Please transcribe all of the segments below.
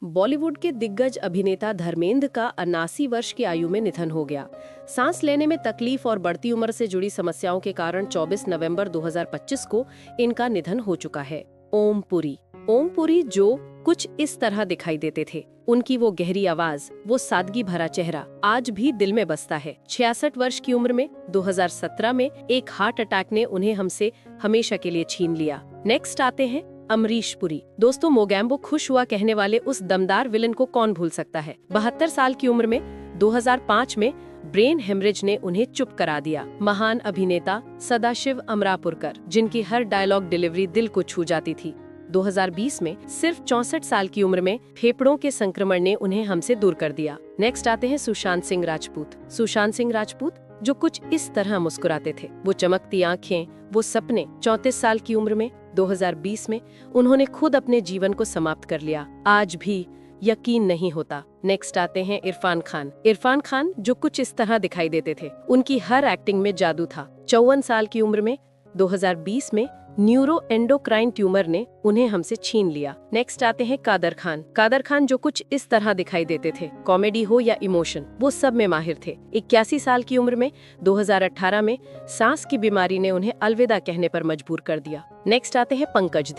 बॉलीवुड के दिग्गज अभिनेता धर्मेंद्र का 79 वर्ष की आयु में निधन हो गया। सांस लेने में तकलीफ और बढ़ती उम्र से जुड़ी समस्याओं के कारण 24 नवंबर 2025 को इनका निधन हो चुका है। ओम पुरी जो कुछ इस तरह दिखाई देते थे। उनकी वो गहरी आवाज, वो सादगी भरा चेहरा आज भी दिल में बसता है। 66 वर्ष की उम्र में 2017 में एक हार्ट अटैक ने उन्हें हमसे हमेशा के लिए छीन लिया। नेक्स्ट आते हैं अमरीश पुरी। दोस्तों, मोगैम्बो खुश हुआ कहने वाले उस दमदार विलन को कौन भूल सकता है। 72 साल की उम्र में 2005 में ब्रेन हेमरेज ने उन्हें चुप करा दिया। महान अभिनेता सदाशिव अमरापुरकर, जिनकी हर डायलॉग डिलीवरी दिल को छू जाती थी। 2020 में सिर्फ 64 साल की उम्र में फेफड़ों के संक्रमण ने उन्हें हमसे दूर कर दिया। नेक्स्ट आते हैं सुशांत सिंह राजपूत, जो कुछ इस तरह मुस्कुराते थे। वो चमकती आंखें, वो सपने। 34 साल की उम्र में 2020 में उन्होंने खुद अपने जीवन को समाप्त कर लिया। आज भी यकीन नहीं होता। नेक्स्ट आते हैं इरफान खान, जो कुछ इस तरह दिखाई देते थे। उनकी हर एक्टिंग में जादू था। 54 साल की उम्र में 2020 में न्यूरो एंडोक्राइन ट्यूमर ने उन्हें हमसे छीन लिया। नेक्स्ट आते हैं कादर खान, जो कुछ इस तरह दिखाई देते थे। कॉमेडी हो या इमोशन, वो सब में माहिर थे। 81 साल की उम्र में 2018 सांस की बीमारी ने उन्हें अलविदा कहने पर मजबूर कर दिया। नेक्स्ट आते हैं पंकज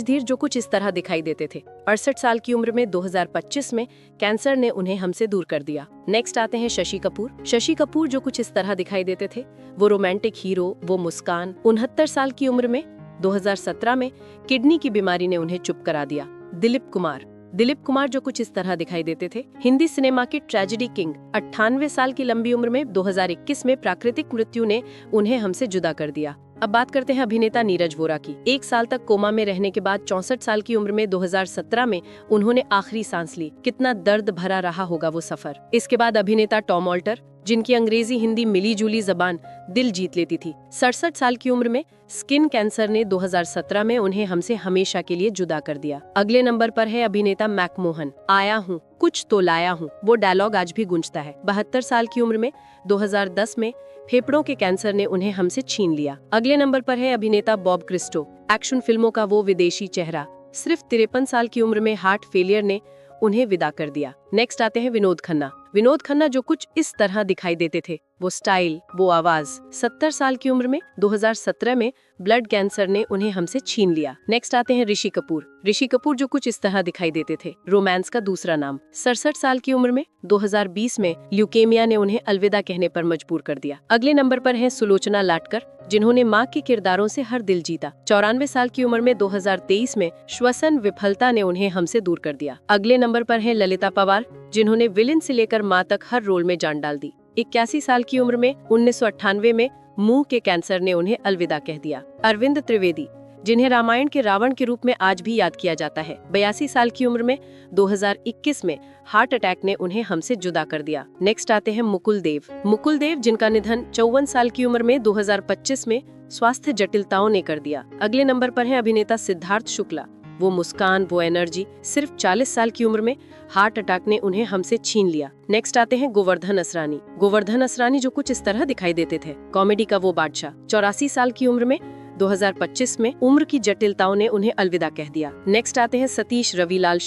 धीर, जो कुछ इस तरह दिखाई देते थे। 68 साल की उम्र में 2025 में कैंसर ने उन्हें हमसे दूर कर दिया। नेक्स्ट आते हैं शशि कपूर, जो कुछ इस तरह दिखाई देते थे। वो रोमांटिक हीरो, वो मुस्कान। 69 साल की उम्र में 2017 में किडनी की बीमारी ने उन्हें चुप करा दिया। दिलीप कुमार, जो कुछ इस तरह दिखाई देते थे। हिंदी सिनेमा की ट्रेजेडी किंग। 98 साल की लंबी उम्र में 2021 में प्राकृतिक मृत्यु ने उन्हें हमसे जुदा कर दिया। अब बात करते हैं अभिनेता नीरज वोरा की। 1 साल तक कोमा में रहने के बाद 64 साल की उम्र में 2017 में उन्होंने आखिरी सांस ली। कितना दर्द भरा रहा होगा वो सफर। इसके बाद अभिनेता टॉम ऑल्टर, जिनकी अंग्रेजी हिंदी मिली जुली जबान दिल जीत लेती थी। 67 साल की उम्र में स्किन कैंसर ने 2017 में उन्हें हमसे हमेशा के लिए जुदा कर दिया। अगले नंबर पर है अभिनेता मैकमोहन। आया हूँ, कुछ तो लाया हूँ, वो डायलॉग आज भी गूंजता है। 72 साल की उम्र में 2010 में फेफड़ों के कैंसर ने उन्हें हमसे छीन लिया। अगले नंबर पर है अभिनेता बॉब क्रिस्टो। एक्शन फिल्मों का वो विदेशी चेहरा। सिर्फ 53 साल की उम्र में हार्ट फेलियर ने उन्हें विदा कर दिया। नेक्स्ट आते हैं विनोद खन्ना, जो कुछ इस तरह दिखाई देते थे। वो स्टाइल, वो आवाज। 70 साल की उम्र में 2017 में ब्लड कैंसर ने उन्हें हमसे छीन लिया। नेक्स्ट आते हैं ऋषि कपूर, जो कुछ इस तरह दिखाई देते थे। रोमांस का दूसरा नाम। 67 साल की उम्र में 2020 में ल्यूकेमिया ने उन्हें अलविदा कहने पर मजबूर कर दिया। अगले नंबर पर है सुलोचना लाटकर, जिन्होंने माँ के किरदारों से हर दिल जीता। 94 साल की उम्र में 2023 में श्वसन विफलता ने उन्हें हमसे दूर कर दिया। अगले नंबर पर है ललिता पवार, जिन्होंने विलेन से लेकर माँ तक हर रोल में जान डाल दी। 81 साल की उम्र में 1998 में मुंह के कैंसर ने उन्हें अलविदा कह दिया। अरविंद त्रिवेदी, जिन्हें रामायण के रावण के रूप में आज भी याद किया जाता है। 82 साल की उम्र में 2021 में हार्ट अटैक ने उन्हें हमसे जुदा कर दिया। नेक्स्ट आते हैं मुकुल देव, जिनका निधन 54 साल की उम्र में 2025 में स्वास्थ्य जटिलताओं ने कर दिया। अगले नंबर पर है अभिनेता सिद्धार्थ शुक्ला। वो मुस्कान, वो एनर्जी। सिर्फ 40 साल की उम्र में हार्ट अटैक ने उन्हें हमसे छीन लिया। नेक्स्ट आते हैं गोवर्धन असरानी, जो कुछ इस तरह दिखाई देते थे। कॉमेडी का वो बादशाह। 84 साल की उम्र में 2025 में उम्र की जटिलताओं ने उन्हें अलविदा कह दिया। नेक्स्ट आते हैं सतीश रविलाल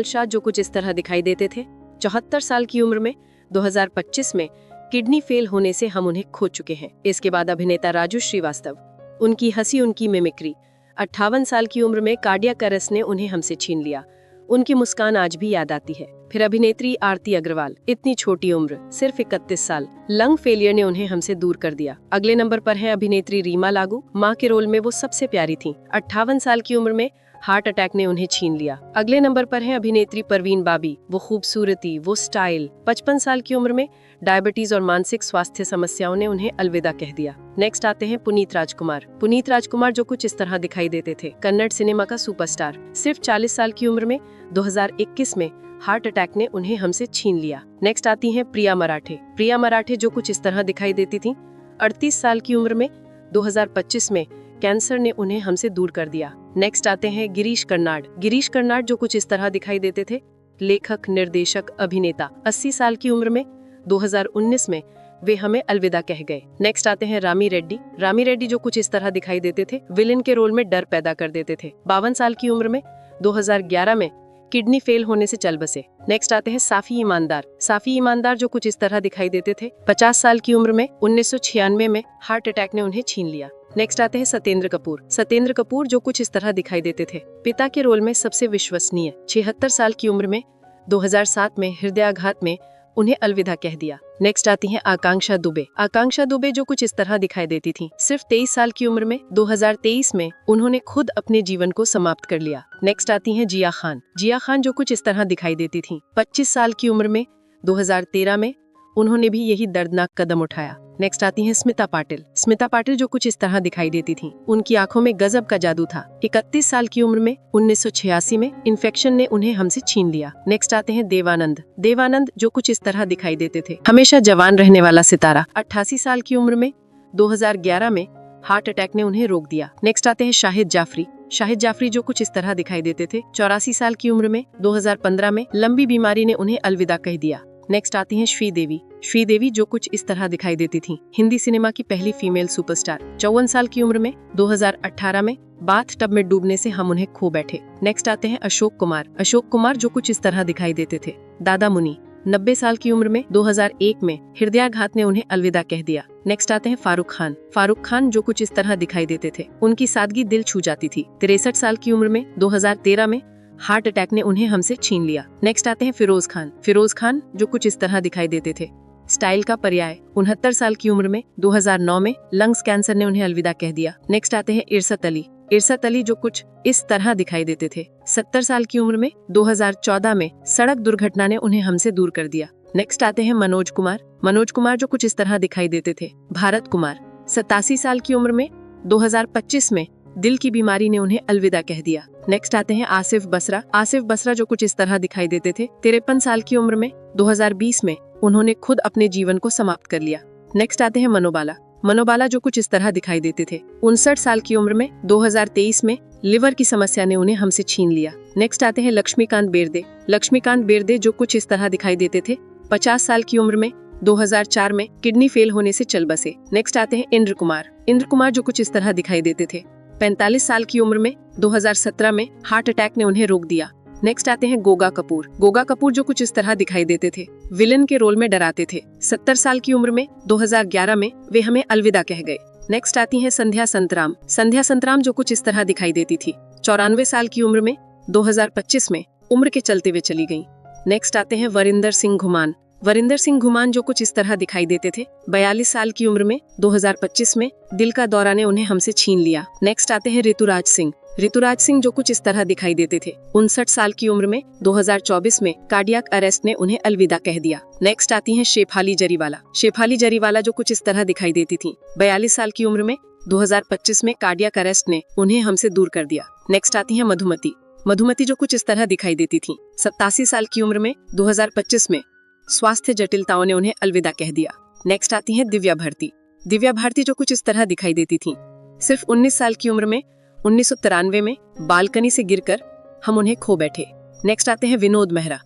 शाह, जो कुछ इस तरह दिखाई देते थे। 74 साल की उम्र में 2025 में किडनी फेल होने से हम उन्हें खो चुके हैं। इसके बाद अभिनेता राजू श्रीवास्तव, उनकी हंसी, उनकी मिमिक्री। 58 साल की उम्र में कार्डियक अरेस्ट ने उन्हें हमसे छीन लिया। उनकी मुस्कान आज भी याद आती है। फिर अभिनेत्री आरती अग्रवाल, इतनी छोटी उम्र, सिर्फ 31 साल। लंग फेलियर ने उन्हें हमसे दूर कर दिया। अगले नंबर पर है अभिनेत्री रीमा लागू। माँ के रोल में वो सबसे प्यारी थीं। 58 साल की उम्र में हार्ट अटैक ने उन्हें छीन लिया। अगले नंबर पर है अभिनेत्री परवीन बाबी। वो खूबसूरती, वो स्टाइल। 55 साल की उम्र में डायबिटीज और मानसिक स्वास्थ्य समस्याओं ने उन्हें अलविदा कह दिया। नेक्स्ट आते हैं पुनीत राजकुमार, जो कुछ इस तरह दिखाई देते थे। कन्नड़ सिनेमा का सुपरस्टार। सिर्फ 40 साल की उम्र में 2021 में हार्ट अटैक ने उन्हें हमसे छीन लिया। नेक्स्ट आती हैं प्रिया मराठे, जो कुछ इस तरह दिखाई देती थी। 38 साल की उम्र में 2025 में कैंसर ने उन्हें हमसे दूर कर दिया। नेक्स्ट आते हैं गिरीश कर्नाड, जो कुछ इस तरह दिखाई देते थे। लेखक, निर्देशक, अभिनेता। 80 साल की उम्र में 2019 में वे हमें अलविदा कह गए। नेक्स्ट आते हैं रामी रेड्डी, जो कुछ इस तरह दिखाई देते थे। विलेन के रोल में डर पैदा कर देते थे। 52 साल की उम्र में 2011 में किडनी फेल होने से चल बसे। नेक्स्ट आते हैं साफी ईमानदार। साफी ईमानदार जो कुछ इस तरह दिखाई देते थे। 50 साल की उम्र में 1996 में हार्ट अटैक ने उन्हें छीन लिया। नेक्स्ट आते हैं सत्येंद्र कपूर। सत्येंद्र कपूर जो कुछ इस तरह दिखाई देते थे। पिता के रोल में सबसे विश्वसनीय। 76 साल की उम्र में 2007 में हृदयाघात में उन्हें अलविदा कह दिया। नेक्स्ट आती हैं आकांक्षा दुबे। आकांक्षा दुबे जो कुछ इस तरह दिखाई देती थी। सिर्फ 23 साल की उम्र में 2023 में उन्होंने खुद अपने जीवन को समाप्त कर लिया। नेक्स्ट आती हैं जिया खान। जिया खान जो कुछ इस तरह दिखाई देती थी। 25 साल की उम्र में 2013 में उन्होंने भी यही दर्दनाक कदम उठाया। नेक्स्ट आती हैं स्मिता पाटिल। स्मिता पाटिल जो कुछ इस तरह दिखाई देती थी। उनकी आंखों में गजब का जादू था। 31 साल की उम्र में 1986 में इन्फेक्शन ने उन्हें हमसे छीन लिया। नेक्स्ट आते हैं देवानंद। देवानंद जो कुछ इस तरह दिखाई देते थे। हमेशा जवान रहने वाला सितारा। 88 साल की उम्र में 2011 में हार्ट अटैक ने उन्हें रोक दिया। नेक्स्ट आते हैं शाहिद जाफरी। शाहिद जाफरी जो कुछ इस तरह दिखाई देते थे। 84 साल की उम्र में 2015 में लंबी बीमारी ने उन्हें अलविदा कह दिया। नेक्स्ट आती हैं श्रीदेवी। श्रीदेवी जो कुछ इस तरह दिखाई देती थी। हिंदी सिनेमा की पहली फीमेल सुपरस्टार। 54 साल की उम्र में 2018 में बाथ टब में डूबने से हम उन्हें खो बैठे। नेक्स्ट आते हैं अशोक कुमार। अशोक कुमार जो कुछ इस तरह दिखाई देते थे। दादा मुनि। 90 साल की उम्र में 2001 में हृदयाघात ने उन्हें अलविदा कह दिया। नेक्स्ट आते हैं फारूक खान। फारूक खान जो कुछ इस तरह दिखाई देते थे। उनकी सादगी दिल छू जाती थी। 63 साल की उम्र में 2013 में हार्ट अटैक ने उन्हें हमसे छीन लिया। नेक्स्ट आते हैं फिरोज खान। फिरोज खान जो कुछ इस तरह दिखाई देते थे। स्टाइल का पर्याय। 69 साल की उम्र में 2009 में लंग्स कैंसर ने उन्हें अलविदा कह दिया। नेक्स्ट आते हैं इरसत अली। इरसत अली जो कुछ इस तरह दिखाई देते थे। 70 साल की उम्र में 2014 में सड़क दुर्घटना ने उन्हें हमसे दूर कर दिया। नेक्स्ट आते हैं मनोज कुमार। मनोज कुमार जो कुछ इस तरह दिखाई देते थे। भारत कुमार। 87 साल की उम्र में 2025 में दिल की बीमारी ने उन्हें अलविदा कह दिया। नेक्स्ट आते हैं आसिफ बसरा। आसिफ बसरा जो कुछ इस तरह दिखाई देते थे। 53 साल की उम्र में 2020 में उन्होंने खुद अपने जीवन को समाप्त कर लिया। नेक्स्ट आते हैं मनोबाला। मनोबाला जो कुछ इस तरह दिखाई देते थे। 59 साल की उम्र में 2023 में लिवर की समस्या ने उन्हें हमसे छीन लिया। नेक्स्ट आते हैं लक्ष्मीकांत बेर्दे। लक्ष्मीकांत बेर्दे जो कुछ इस तरह दिखाई देते थे। 50 साल की उम्र में 2004 में किडनी फेल होने से चल बसे। नेक्स्ट आते हैं इंद्र कुमार। इंद्र कुमार जो कुछ इस तरह दिखाई देते थे। 45 साल की उम्र में 2017 में हार्ट अटैक ने उन्हें रोक दिया। नेक्स्ट आते हैं गोगा कपूर। गोगा कपूर जो कुछ इस तरह दिखाई देते थे। विलन के रोल में डराते थे। 70 साल की उम्र में 2011 में वे हमें अलविदा कह गए। नेक्स्ट आती हैं संध्या संतराम। संध्या संतराम जो कुछ इस तरह दिखाई देती थी। 94 साल की उम्र में 2025 में उम्र के चलते हुए चली गयी। नेक्स्ट आते हैं वरिंदर सिंह घुमान। वरिंदर सिंह घुमान जो कुछ इस तरह दिखाई देते थे। 42 साल की उम्र में 2025 में दिल का दौरा ने उन्हें हमसे छीन लिया। नेक्स्ट आते हैं ऋतुराज सिंह। ऋतुराज सिंह जो कुछ इस तरह दिखाई देते थे। 59 साल की उम्र में 2024 में कार्डियक अरेस्ट ने उन्हें अलविदा कह दिया। नेक्स्ट आती हैं शेफाली जरीवाला। शेफाली जरीवाला जो कुछ इस तरह दिखाई देती थी। 42 साल की उम्र में 2025 में कार्डियक अरेस्ट ने उन्हें हमसे दूर कर दिया। नेक्स्ट आती है मधुमती। मधुमती जो कुछ इस तरह दिखाई देती थी। 87 साल की उम्र में 2025 में स्वास्थ्य जटिलताओं ने उन्हें अलविदा कह दिया। नेक्स्ट आती हैं दिव्या भारती। दिव्या भारती जो कुछ इस तरह दिखाई देती थी। सिर्फ 19 साल की उम्र में 1993 में बालकनी से गिरकर हम उन्हें खो बैठे। नेक्स्ट आते हैं विनोद मेहरा।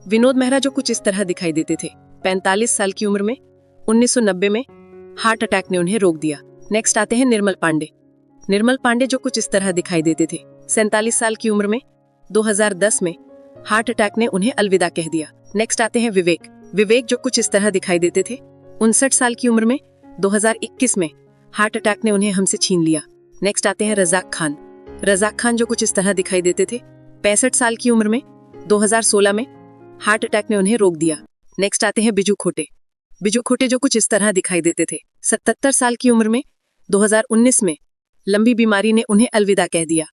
विनोद मेहरा जो कुछ इस तरह दिखाई देते थे। 45 साल की उम्र में 1990 में हार्ट अटैक ने उन्हें रोक दिया। नेक्स्ट आते हैं निर्मल पांडे। निर्मल पांडे जो कुछ इस तरह दिखाई देते थे। 47 साल की उम्र में 2010 में हार्ट अटैक ने उन्हें अलविदा कह दिया। नेक्स्ट आते हैं विवेक। विवेक जो कुछ इस तरह दिखाई देते थे। 59 साल की उम्र में 2021 में हार्ट अटैक ने उन्हें हमसे छीन लिया। नेक्स्ट आते हैं रजाक खान। रजाक खान जो कुछ इस तरह दिखाई देते थे। 65 साल की उम्र में 2016 में हार्ट अटैक ने उन्हें रोक दिया। नेक्स्ट आते हैं बिजू खोटे। बिजू खोटे जो कुछ इस तरह दिखाई देते थे। 77 साल की उम्र में 2019 में लंबी बीमारी ने उन्हें अलविदा कह दिया।